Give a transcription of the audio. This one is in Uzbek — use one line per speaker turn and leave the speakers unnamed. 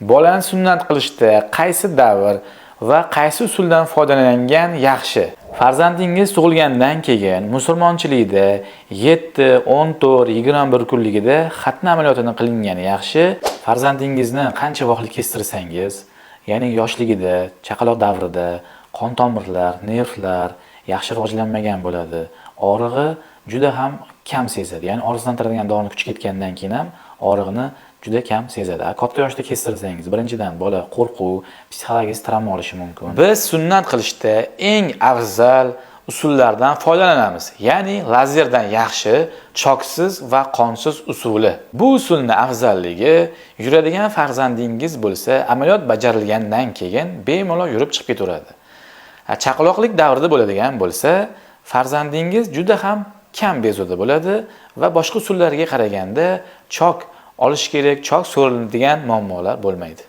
Bolani sunnat qilishda qaysi davr va qaysi usuldan foydalangan yaxshi? Farzandingiz tug'ilgandan keyin musulmonchilikda 7, 14, 21 kunligida xatna amaliyotini qilingani yaxshi. Farzandingizni qancha vaqtlik kestirsangiz, ya'ni yoshligida, chaqaloq davrida qon tomirlar, nervlar yaxshi rivojlanmagan bo'ladi. Og'rig'i juda ham kam sezadi. Ya'ni og'riqdan turadigan doni kuchi ketgandan keyin ham og'rig'ini juda kam sezadi. Katta yoshda kestirsangiz, birinchidan bola qo'rquv, psixologik travma olishi mumkin. Biz sunnat qilishda eng afzal usullardan foydalanamiz. Ya'ni lazerdan yaxshi, choksiz va qonsiz usuli. Bu usulning afzalligi yuradigan farzandingiz bo'lsa, amaliyot bajarilgandan keyin bemalol yurib chiqib ketaveradi. Chaqaloqlik davrida bo'ladigan bo'lsa, farzandingiz juda ham kam bezovta bo'ladi va boshqa usullarga qaraganda chok olish kerak, chok so'riladigan muammolar bo'lmaydi.